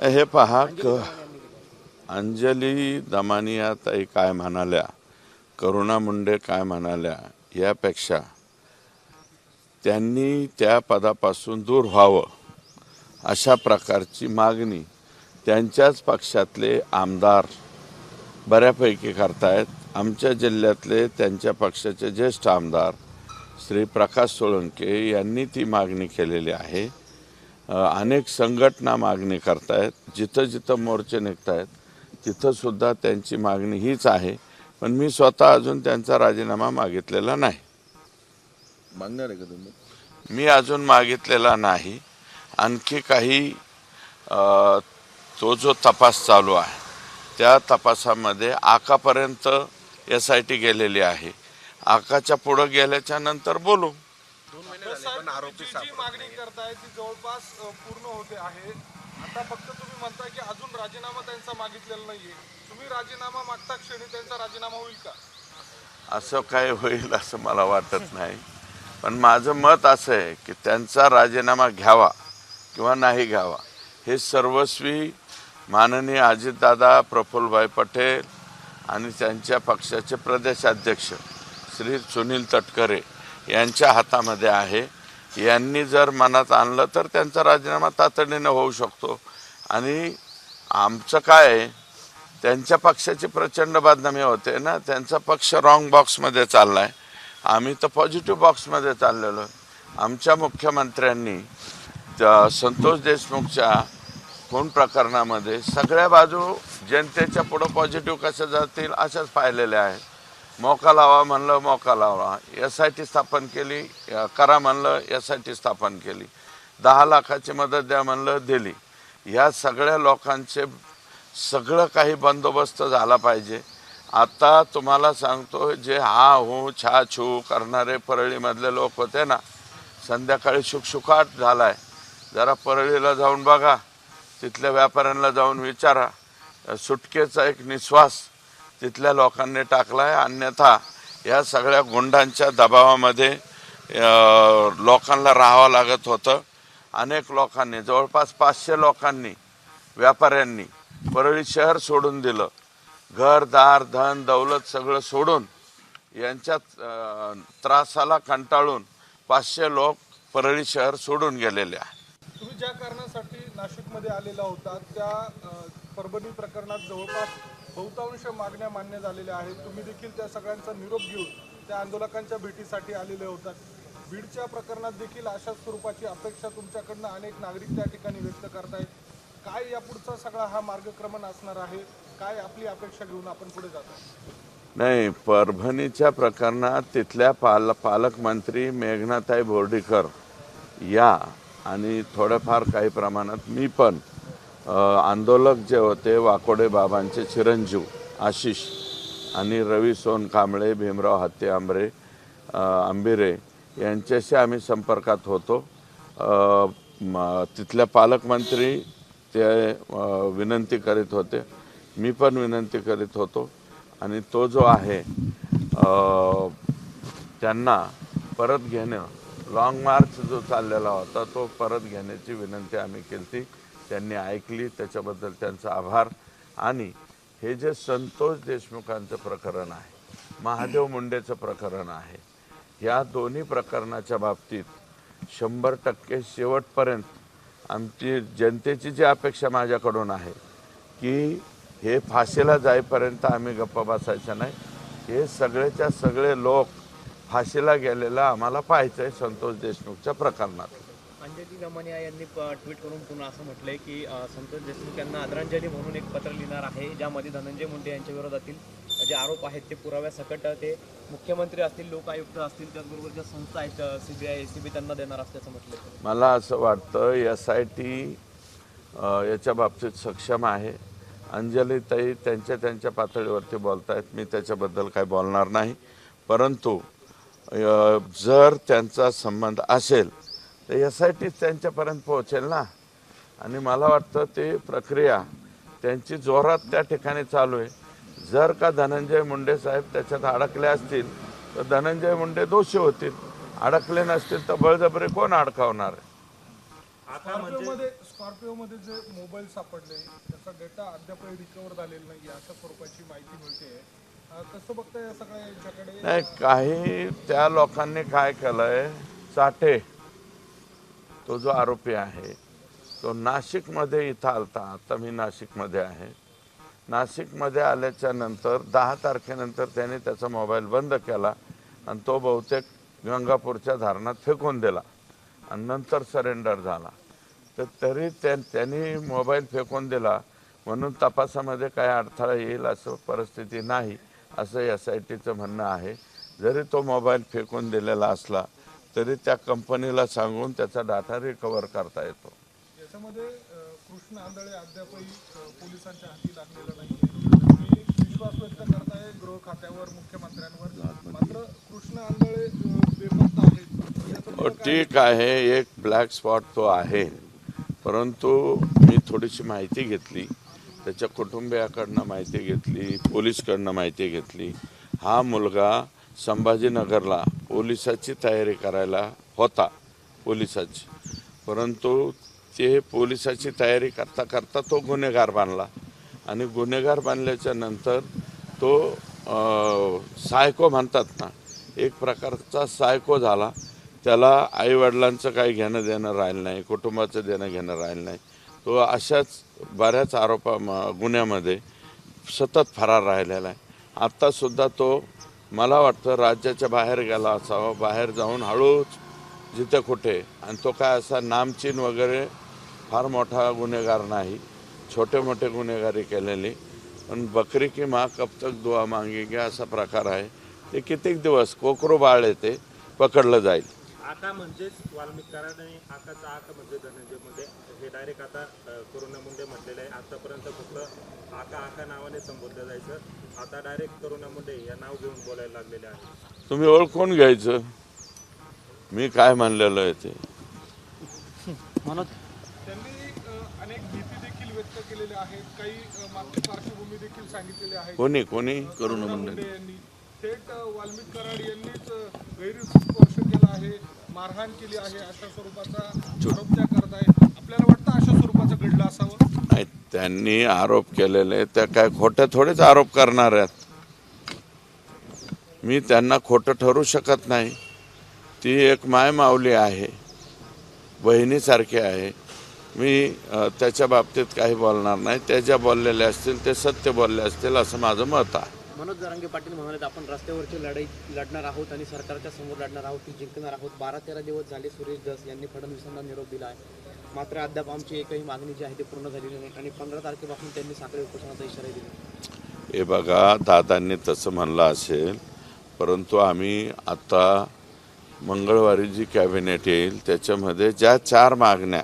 हे पहा, अंजली दमानिया ताई काय म्हणाल्या, करुणा मुंडे काय म्हणाल्या, यापेक्षा त्यांनी त्या पदापासून दूर व्हावं अशा प्रकारची मागणी त्यांच्याच पक्षातले आमदार बऱ्यापैकी करतायत. आमच्या जिल्ह्यातले त्यांच्या पक्षाचे ज्येष्ठ आमदार श्री प्रकाश सोळंके यांनी ती मागणी केलेली आहे. अनेक संघटना मागणी करतायत. जिथं जिथं मोर्चे निघत आहेत तिथंसुद्धा त्यांची मागणी हीच आहे. पण मी स्वतः अजून त्यांचा राजीनामा मागितलेला नाही. मागणार आहे का तुम्ही? मी अजून मागितलेला नाही. आणखी काही तो जो तपास चालू आहे त्या तपासामध्ये आकापर्यंत SIT गेलेली आहे. आकाच्या पुढं गेल्याच्या नंतर बोलू. जी मागणी करताय ती जवळपास पूर्ण होते आहे. आता फक्त तुम्ही म्हणताय की अजून राजीनामा त्यांचा मागितलेला नाहीये. तुम्ही राजीनामा मागता क्षणी त्यांचा राजीनामा होईल का? असं काय होईल असं मला वाटत नाही. पण माझं मत असं आहे की त्यांचा राजीनामा घ्यावा किंवा नाही घ्यावा हे सर्वस्वी माननीय अजितदादा, प्रफुल्लभाई पटेल आणि त्यांच्या पक्षाचे प्रदेशाध्यक्ष श्री सुनील तटकरे यांच्या हातामध्ये आहे. यांनी जर मनात आणलं तर त्यांचा राजीनामा तातडीनं होऊ शकतो. आणि आमचं काय आहे, त्यांच्या पक्षाची प्रचंड बदनामी होते ना. त्यांचा पक्ष रॉंग बॉक्समध्ये चालला आहे, आम्ही तर पॉझिटिव्ह बॉक्समध्ये चाललेलो. आमच्या मुख्यमंत्र्यांनी संतोष देशमुखच्या खून प्रकरणामध्ये सगळ्या बाजू जनतेच्या पुढं पॉझिटिव्ह कशा जातील अशाच पाहिलेल्या आहेत. मोका लावा म्हणलं मोका लावा, SIT स्थापन केली, करा म्हणलं SIT स्थापन केली, 10 लाखाची मदत द्या म्हणलं दिली. ह्या सगळ्या लोकांचे सगळं काही बंदोबस्त झाला पाहिजे. आता तुम्हाला सांगतो, जे हा हो छा छू करणारे परळीमधले लोक होते ना, संध्याकाळी शुकशुकाट झाला आहे. जरा परळीला जाऊन बघा, तिथल्या व्यापाऱ्यांना जाऊन विचारा. सुटकेचा एक निश्वास तिथल्या लोकांनी टाकला आहे. अन्यथा या सगळ्या गुंडांच्या दबावामध्ये लोकांना राहावं लागत होतं. अनेक लोकांनी, जवळपास 500 लोकांनी, व्यापाऱ्यांनी परळी शहर सोडून दिलं. घरदार धन दौलत सगळं सोडून, यांच्या त्रासाला कंटाळून 500 लोक परळी शहर सोडून गेलेले आहे. तुम्ही ज्या कारणासाठी नाशिकमध्ये आलेला होता त्या परभणी प्रकरणात जवळपास बहुतांश मागण्या मान्य झालेल्या आहेत. तुम्ही देखील त्या सगळ्यांचा निरोप घेऊन त्या आंदोलकांच्या भेटीसाठी आलेले होतात. बीडच्या प्रकरणात देखील अशाच स्वरूपाची अपेक्षा तुमच्याकडनं अनेक नागरिक त्या ठिकाणी व्यक्त करतायत. काय यापुढचा सगळा हा मार्गक्रमण असणार आहे? काय आपली अपेक्षा घेऊन आपण पुढे जातो? नाही, परभणीच्या प्रकरणात तिथल्या पालकमंत्री मेघनाताई बोर्डीकर या आणि थोड्याफार काही प्रमाणात मी पण, आंदोलक जे होते वाकोडे बाबांचे चिरंजीव आशिष आणि रवी सोनकांबळे, भीमराव हत्ती आंबिरे यांच्याशी आम्ही संपर्कात होतो. तिथल्या पालकमंत्री ते विनंती करीत होते, मी पण विनंती करीत होतो. आणि तो जो आहे त्यांना परत घेणं, लॉंग मार्च जो चाललेला होता तो परत घेण्याची विनंती आम्ही केली. त्यांनी ऐकली, त्याच्याबद्दल त्यांचा आभार. आणि हे जे संतोष देशमुखांचं प्रकरण आहे, महादेव मुंडेचं प्रकरण आहे, या दोन्ही प्रकरणाच्या बाबतीत 100% शेवटपर्यंत आमची जनतेची जी अपेक्षा माझ्याकडून आहे की हे फाशीला जाईपर्यंत आम्ही गप्प बसायचं नाही. हे सगळेच्या सगळे लोक फाशीला गेलेला आम्हाला पाहायचं आहे संतोष देशमुखच्या प्रकरणात. अंजली दमानिया यांनी ट्विट करून पुन्हा असं म्हटलंय की संतोष देशमुख यांना आदरांजली म्हणून एक पत्र लिहिणार आहे, ज्यामध्ये धनंजय मुंडे यांच्या विरोधातील जे आरोप आहेत ते पुराव्यासकट ते मुख्यमंत्री असतील, लोकायुक्त असतील, त्याचबरोबर ज्या संस्था आहेत CBI ACB त्यांना देणार असल्याचं म्हटलं. मला असं वाटतं SIT याच्या बाबतीत सक्षम आहे. अंजलीताई त्यांच्या पातळीवरती बोलत आहेत, मी त्याच्याबद्दल काय बोलणार नाही. परंतु जर त्यांचा संबंध असेल तर SIT त्यांच्यापर्यंत पोहोचेल ना. आणि मला वाटतं ते प्रक्रिया त्यांची जोरात त्या ठिकाणी चालू आहे. जर का धनंजय मुंडे साहेब त्याच्यात अडकले असतील तर धनंजय मुंडे दोषी होतील, अडकले नसतील तर बळजबरी कोण अडकवणार आहे? स्कॉर्पिओमध्ये स्कॉर्पिओ मध्ये जे मोबाईल सापडले त्याचा डेटा अद्यापही रिकवर झालेला नाही अशा स्वरूपाची माहिती मिळते. कसं बघताय या सगळ्या यांच्याकडे? नाही, काही त्या लोकांनी काय केलंय, चाटे तो जो आरोपी आहे तो नाशिकमध्ये इथं आलता. आता मी नाशिकमध्ये आहे. नाशिकमध्ये आल्याच्या नंतर 10 तारखेनंतर त्याने त्याचा मोबाईल बंद केला आणि तो बहुतेक गंगापूरच्या धरणात फेकून दिला आणि नंतर सरेंडर झाला. तर तरी त्यांनी मोबाईल फेकून दिला म्हणून तपासामध्ये काय अडथळा येईल असं परिस्थिती नाही असं SITचं म्हणणं आहे. जरी तो मोबाईल फेकून दिलेला असला तरी त्या कंपनीला सांगून त्याचा डाटा रिकवर करता येतो. याच्यामध्ये कृष्ण आंधळे अद्यापही पोलिसांच्या हाती लागलेला नाही. तुम्ही विश्वास व्यक्त करताय गृह खात्यावर, मुख्यमंत्र्यांवर, मात्र कृष्ण आंधळे बेपत्ता आहेत. ठीक आहे, एक ब्लॅक स्पॉट तो आहे, परंतु मी थोडीशी माहिती घेतली, त्याच्या कुटुंबियाकडनं माहिती घेतली, पोलीसकडनं माहिती घेतली. हा मुलगा संभाजीनगरला पोलिसाची तयारी करायला होता पोलिसाची, परंतु ते पोलिसाची तयारी करता करता तो गुन्हेगार बनला आणि गुन्हेगार बनल्याच्या नंतर तो सायको म्हणतात ना, एक प्रकारचा सायको झाला. त्याला आईवडिलांचं काही घेणं देणं राहिलं नाही, कुटुंबाचं देणं घेणं राहिलं नाही. तो अशाच बऱ्याच गुन्ह्यामध्ये सतत फरार राहिलेला आहे. आत्तासुद्धा तो मला वाटतं राज्याच्या बाहेर गेला असावा, बाहेर जाऊन हळूच जिथे कुठे, आणि तो काय असा नामचीन वगैरे फार मोठा गुन्हेगार नाही, छोटे मोठे गुन्हेगारी केलेली. पण बकरी की माँ कब तक दुआ मागेगी असा प्रकार आहे. ते कित्येक दिवस कोकरू बाळ येते पकडलं जाईल. आका म्हणजेच वाल्मिक कराड आणि आकाचा आका म्हणजे धनंजय मुंडे हे डायरेक्ट आता करुणा मुंडे म्हटलेलं आहे. आतापर्यंत फक्त आका नावाने संबोधलं जायचं, आता डायरेक्ट करुणा मुंडे या नाव घेऊन बोलायला लागलेले आहे. तुम्ही ओळखून घ्यायचं मी काय म्हणलेलं आहे ते. त्यांनी अनेक भीती देखील व्यक्त केलेल्या आहेत, काही मागची पार्श्वभूमी देखील सांगितलेली आहे. कोणी करुणा मुंडे यांनी थेट वाल्मिक कराड यांनीच गैरस्पर्श केला आहे, मारहाण केली आहे अशा स्वरूपाचा आरोप त्या करत आहे. आपल्याला वाटतं अशा स्वरूपाचं घडलं असावं? नाही, त्यांनी आरोप केलेले त्या काय खोटे थोडेच आरोप करणार आहेत. मी त्यांना खोटं ठरू शकत नाही. ती एक मायमाऊली आहे, बहिणीसारखी आहे. मी त्याच्या बाबतीत काही बोलणार नाही. त्या ज्या बोललेल्या असतील ते सत्य बोलले असतील असं माझं मत आहे. मनोज जरांगे पाटील म्हणाले आपण रस्त्यावरची लढाई लढणार आहोत आणि सरकारच्या समोर लढणार आहोत, ती जिंकणार आहोत. 12-13 दिवस झाले सुरेश धस यांनी फडणवीसांना निरोप दिला आहे, मात्र अद्याप आमची एकही मागणी जी आहे ती पूर्ण झालेली नाही आणि 15 तारखेपासून त्यांनी साखळी उपोषणाचा इशारा दिला. हे बघा, दादांनी तसं म्हणलं असेल, परंतु आम्ही आता मंगळवारी जी कॅबिनेट येईल त्याच्यामध्ये ज्या 4 मागण्या,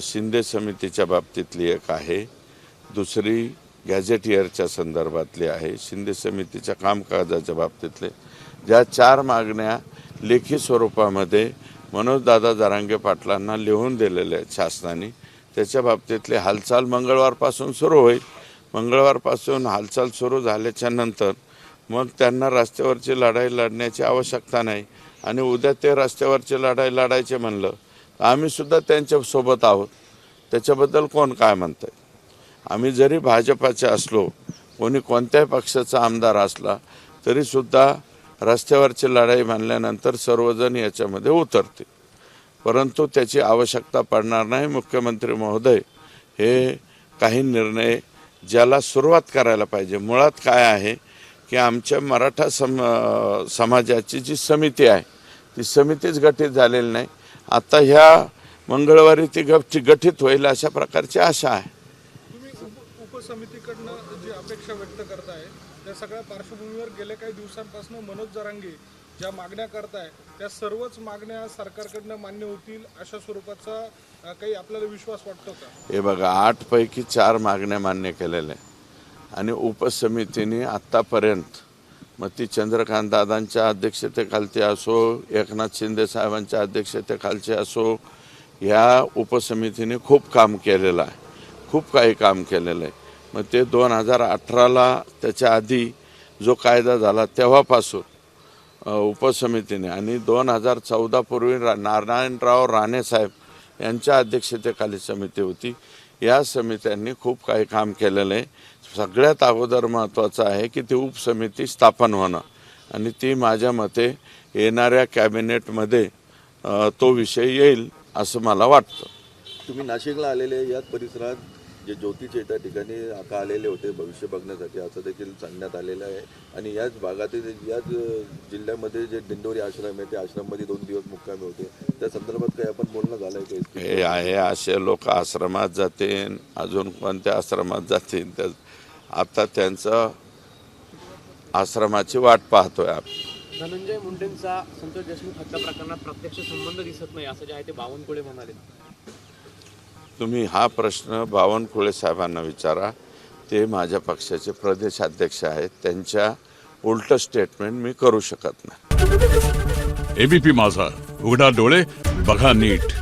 शिंदे समितीच्या बाबतीतली एक आहे, दुसरी गॅझेटियरच्या संदर्भातली आहे, शिंदे समितीच्या कामकाजाच्या बाबतीतले ज्या 4 मागण्या लेखी स्वरूपामध्ये मनोजदादा जरांगे पाटलांना लिहून दिलेल्या आहेत शासनाने, त्याच्या बाबतीतली हालचाल मंगळवारपासून सुरू होईल. मंगळवारपासून हालचाल सुरू झाल्याच्या नंतर मग त्यांना रस्त्यावरची लढाई लढण्याची आवश्यकता नाही. आणि उद्या ते रस्त्यावरची लढाई लढायचे म्हणलं तर आम्हीसुद्धा त्यांच्यासोबत आहोत. त्याच्याबद्दल कोण काय म्हणतं आहे. आम्ही जरी भाजपाचे असलो, कोणी कोणत्याही पक्षाचा आमदार असला तरीसुद्धा रस्त्यावरची लढाई म्हणल्यानंतर सर्वजण याच्यामध्ये उतरते, परंतु त्याची आवश्यकता पडणार नाही. मुख्यमंत्री महोदय हे काही निर्णय ज्याला सुरुवात करायला पाहिजे. मुळात काय आहे की आमच्या मराठा समाजाची जी समिती आहे ती समितीच गठीत झालेली नाही. आता ह्या मंगळवारी ती गठीत होईल अशा प्रकारची आशा आहे. तुम्ही उपसमितीकडनं जी अपेक्षा व्यक्त करताय त्या सगळ्या पार्श्वभूमीवर गेल्या काही दिवसांपासून मनोज जरांगे ज्या मागण्या करताय त्या सर्वच मागण्या सरकारकडनं मान्य होतील अशा स्वरूपाचा काही आपल्याला विश्वास वाटतो का? हे बघा, 8 पैकी 4 मागण्या मान्य केलेल्या आणि उपसमितीने आत्तापर्यंत मग ती चंद्रकांत दादांच्या अध्यक्षतेखालची असो, एकनाथ शिंदे साहेबांच्या अध्यक्षतेखालची असो, ह्या उपसमितीने खूप काम केलेलं आहे, खूप काही काम केलेलं आहे. मग ते 2018ला त्याच्या आधी जो कायदा झाला तेव्हापासून उपसमितीने आणि 2014 पूर्वी नारायणराव राणे साहेब यांच्या अध्यक्षतेखाली समिती होती. या समित्यांनी खूप काही काम केलेलं आहे. सगळ्यात अगोदर महत्त्वाचं आहे की ती उपसमिती स्थापन होणं आणि ती माझ्या मते येणाऱ्या कॅबिनेटमध्ये तो विषय येईल असं मला वाटतं. तुम्ही नाशिकला आलेले याच परिसरात जे ज्योतीचे त्या ठिकाणी आका आलेले होते भविष्य बघण्यासाठी असं देखील सांगण्यात आलेलं आहे आणि याच भागातील याच जिल्ह्यामध्ये जे दिंडोरी आश्रम आहे त्या आश्रममध्ये 2 दिवस मुक्कामी होते. त्या संदर्भात काही आपण बोलणं झालंय का? हे आहे असे लोक आश्रमात जातील, अजून कोणत्या आश्रमात जातील तर आता त्यांचं आश्रमाची वाट पाहतोय आपण. धनंजय मुंडेंचा संतोष देशमुख हत्या प्रकरणात प्रत्यक्ष संबंध दिसत नाही असं जे आहे ते बावनकुळे म्हणाले. तुम्ही हा प्रश्न बावनकुळे साहेबांना विचारा. ते माझ्या पक्षाचे प्रदेशाध्यक्ष आहेत. त्यांच्या उलटं स्टेटमेंट मी करू शकत नाही. एबीपी माझा, उघडा डोळे बघा नीट.